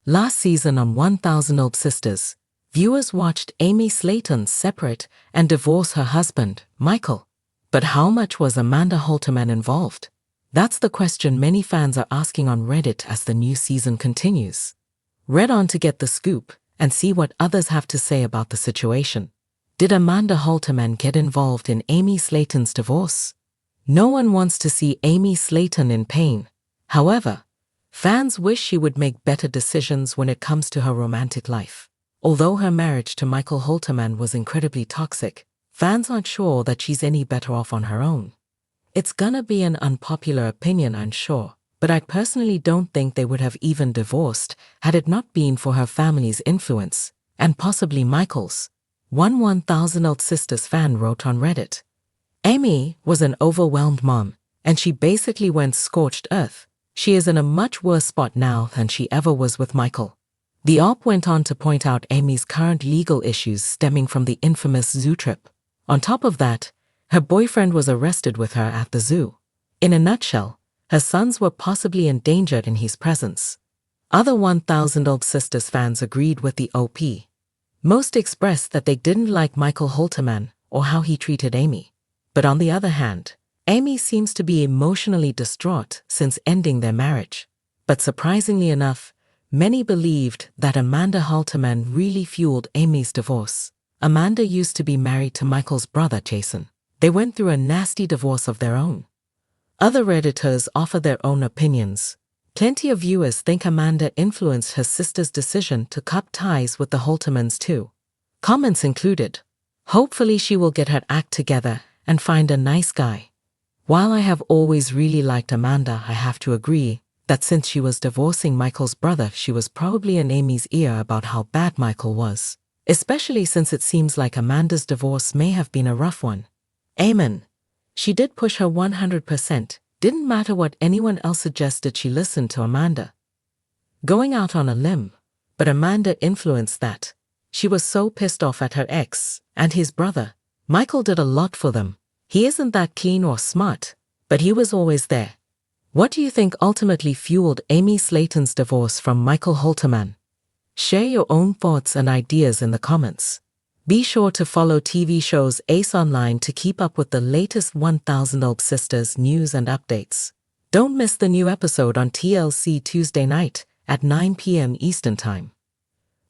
Last season on 1000 Old Sisters, viewers watched Amy Slaton separate and divorce her husband, Michael. But how much was Amanda Halterman involved? That's the question many fans are asking on Reddit as the new season continues. Read on to get the scoop and see what others have to say about the situation. Did Amanda Halterman get involved in Amy Slaton's divorce? No one wants to see Amy Slaton in pain. However, fans wish she would make better decisions when it comes to her romantic life. Although her marriage to Michael Halterman was incredibly toxic, fans aren't sure that she's any better off on her own. It's gonna be an unpopular opinion, I'm sure, but I personally don't think they would have even divorced had it not been for her family's influence, and possibly Michael's. One 1000 Old Sisters fan wrote on Reddit, "Amy was an overwhelmed mom, and she basically went scorched earth. She is in a much worse spot now than she ever was with Michael." The op went on to point out Amy's current legal issues stemming from the infamous zoo trip. On top of that, her boyfriend was arrested with her at the zoo. In a nutshell, her sons were possibly endangered in his presence. Other 1000 Old Sisters fans agreed with the OP. Most expressed that they didn't like Michael Halterman or how he treated Amy. But on the other hand, Amy seems to be emotionally distraught since ending their marriage. But surprisingly enough, many believed that Amanda Halterman really fueled Amy's divorce. Amanda used to be married to Michael's brother, Jason. They went through a nasty divorce of their own. Other Redditors offer their own opinions. Plenty of viewers think Amanda influenced her sister's decision to cut ties with the Haltermans too. Comments included, "Hopefully she will get her act together and find a nice guy." While I have always really liked Amanda, I have to agree that since she was divorcing Michael's brother, she was probably in Amy's ear about how bad Michael was, especially since it seems like Amanda's divorce may have been a rough one. Amen. She did push her 100%. Didn't matter what anyone else suggested, she listened to Amanda. Going out on a limb, but Amanda influenced that. She was so pissed off at her ex and his brother. Michael did a lot for them. He isn't that clean or smart, but he was always there. What do you think ultimately fueled Amy Slaton's divorce from Michael Halterman? Share your own thoughts and ideas in the comments. Be sure to follow TV shows Ace Online to keep up with the latest 1000 Old Sisters news and updates. Don't miss the new episode on TLC Tuesday night at 9 p.m. Eastern Time.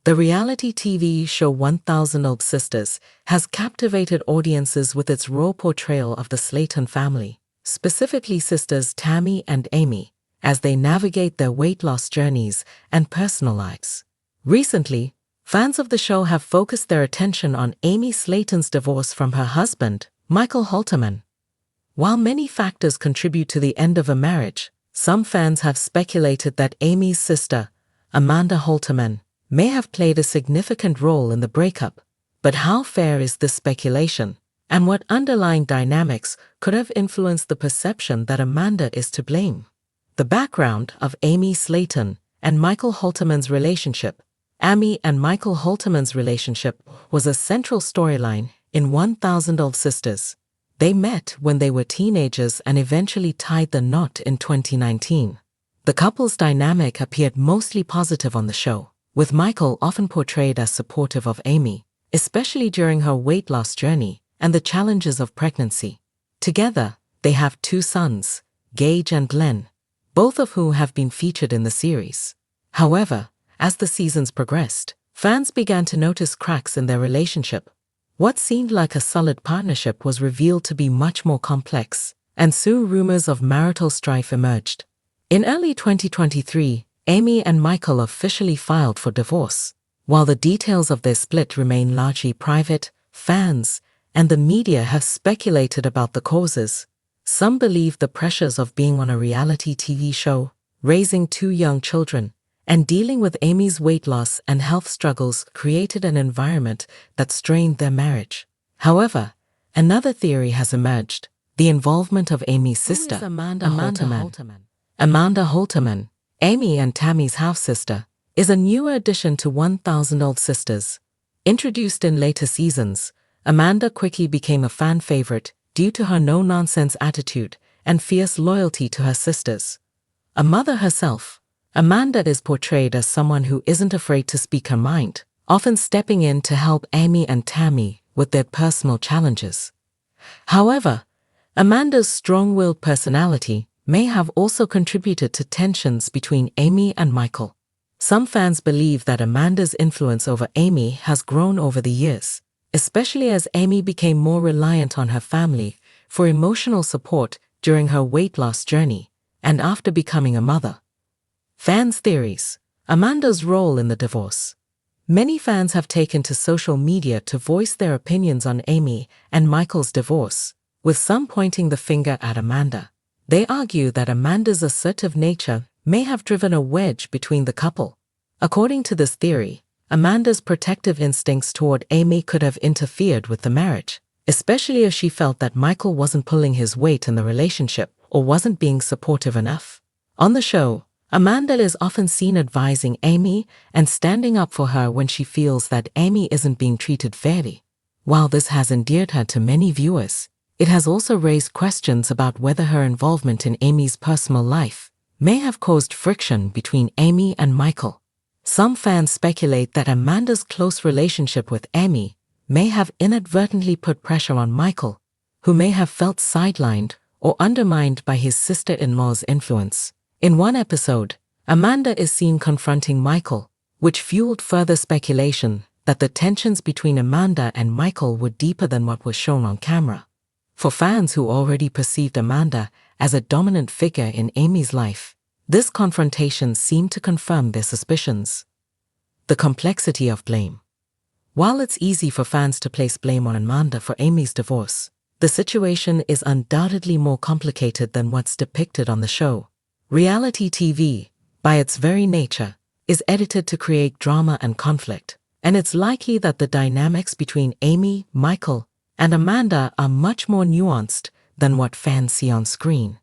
The reality TV show 1000 Old Sisters has captivated audiences with its raw portrayal of the Slaton family, specifically sisters Tammy and Amy, as they navigate their weight loss journeys and personal lives. Recently, fans of the show have focused their attention on Amy Slaton's divorce from her husband, Michael Halterman. While many factors contribute to the end of a marriage, some fans have speculated that Amy's sister, Amanda Halterman, may have played a significant role in the breakup. But how fair is this speculation, and what underlying dynamics could have influenced the perception that Amanda is to blame? The background of Amy Slaton and Michael Halterman's relationship. Amy and Michael Halterman's relationship was a central storyline in 1000 Old Sisters. They met when they were teenagers and eventually tied the knot in 2019. The couple's dynamic appeared mostly positive on the show, with Michael often portrayed as supportive of Amy, especially during her weight loss journey and the challenges of pregnancy. Together, they have 2 sons, Gage and Glenn, both of whom have been featured in the series. However, as the seasons progressed, fans began to notice cracks in their relationship. What seemed like a solid partnership was revealed to be much more complex, and soon rumors of marital strife emerged. In early 2023, Amy and Michael officially filed for divorce. While the details of their split remain largely private, fans and the media have speculated about the causes. Some believe the pressures of being on a reality TV show, raising 2 young children, and dealing with Amy's weight loss and health struggles created an environment that strained their marriage. However, another theory has emerged: the involvement of Amy's sister, Amanda Halterman. Amanda Halterman, Amy and Tammy's half-sister, is a newer addition to 1000 Old Sisters. Introduced in later seasons, Amanda quickly became a fan favorite due to her no-nonsense attitude and fierce loyalty to her sisters. A mother herself, Amanda is portrayed as someone who isn't afraid to speak her mind, often stepping in to help Amy and Tammy with their personal challenges. However, Amanda's strong-willed personality may have also contributed to tensions between Amy and Michael. Some fans believe that Amanda's influence over Amy has grown over the years, especially as Amy became more reliant on her family for emotional support during her weight loss journey and after becoming a mother. Fans' theories: Amanda's role in the divorce. Many fans have taken to social media to voice their opinions on Amy and Michael's divorce, with some pointing the finger at Amanda. They argue that Amanda's assertive nature may have driven a wedge between the couple. According to this theory, Amanda's protective instincts toward Amy could have interfered with the marriage, especially if she felt that Michael wasn't pulling his weight in the relationship or wasn't being supportive enough. On the show, Amanda is often seen advising Amy and standing up for her when she feels that Amy isn't being treated fairly. While this has endeared her to many viewers, it has also raised questions about whether her involvement in Amy's personal life may have caused friction between Amy and Michael. Some fans speculate that Amanda's close relationship with Amy may have inadvertently put pressure on Michael, who may have felt sidelined or undermined by his sister-in-law's influence. In one episode, Amanda is seen confronting Michael, which fueled further speculation that the tensions between Amanda and Michael were deeper than what was shown on camera. For fans who already perceived Amanda as a dominant figure in Amy's life, this confrontation seemed to confirm their suspicions. The complexity of blame. While it's easy for fans to place blame on Amanda for Amy's divorce, the situation is undoubtedly more complicated than what's depicted on the show. Reality TV, by its very nature, is edited to create drama and conflict, and it's likely that the dynamics between Amy, Michael, and Amanda are much more nuanced than what fans see on screen.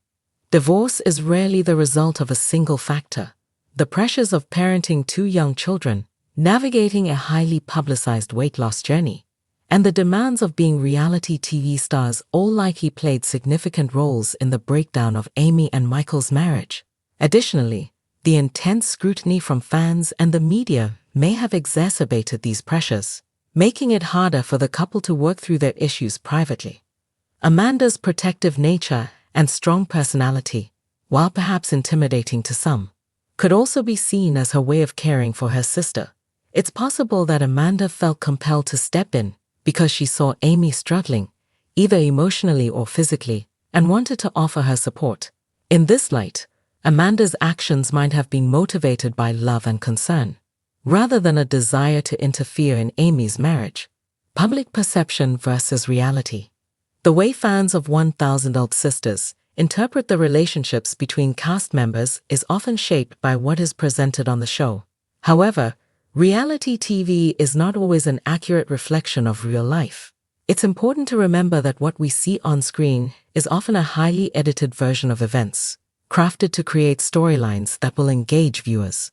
Divorce is rarely the result of a single factor. The pressures of parenting two young children, navigating a highly publicized weight loss journey, and the demands of being reality TV stars all likely played significant roles in the breakdown of Amy and Michael's marriage. Additionally, the intense scrutiny from fans and the media may have exacerbated these pressures, making it harder for the couple to work through their issues privately. Amanda's protective nature and strong personality, while perhaps intimidating to some, could also be seen as her way of caring for her sister. It's possible that Amanda felt compelled to step in because she saw Amy struggling, either emotionally or physically, and wanted to offer her support. In this light, Amanda's actions might have been motivated by love and concern, rather than a desire to interfere in Amy's marriage. Public perception versus reality. The way fans of 1000 Old Sisters interpret the relationships between cast members is often shaped by what is presented on the show. However, reality TV is not always an accurate reflection of real life. It's important to remember that what we see on screen is often a highly edited version of events, crafted to create storylines that will engage viewers.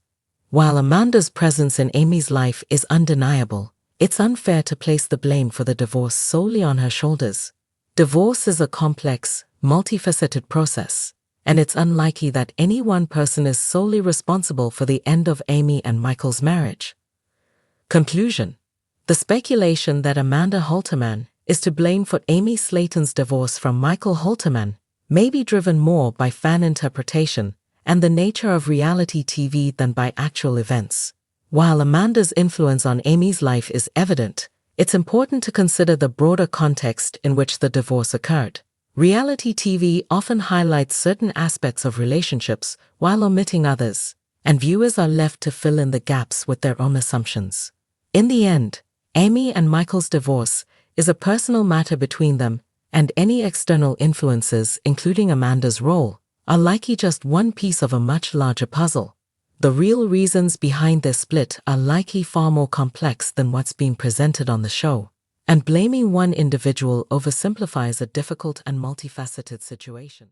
While Amanda's presence in Amy's life is undeniable, it's unfair to place the blame for the divorce solely on her shoulders. Divorce is a complex, multifaceted process, and it's unlikely that any one person is solely responsible for the end of Amy and Michael's marriage. Conclusion. The speculation that Amanda Halterman is to blame for Amy Slaton's divorce from Michael Halterman may be driven more by fan interpretation and the nature of reality TV than by actual events. While Amanda's influence on Amy's life is evident, it's important to consider the broader context in which the divorce occurred. Reality TV often highlights certain aspects of relationships while omitting others, and viewers are left to fill in the gaps with their own assumptions. In the end, Amy and Michael's divorce is a personal matter between them, and any external influences, including Amanda's role, are likely just one piece of a much larger puzzle. The real reasons behind their split are likely far more complex than what's being presented on the show, and blaming one individual oversimplifies a difficult and multifaceted situation.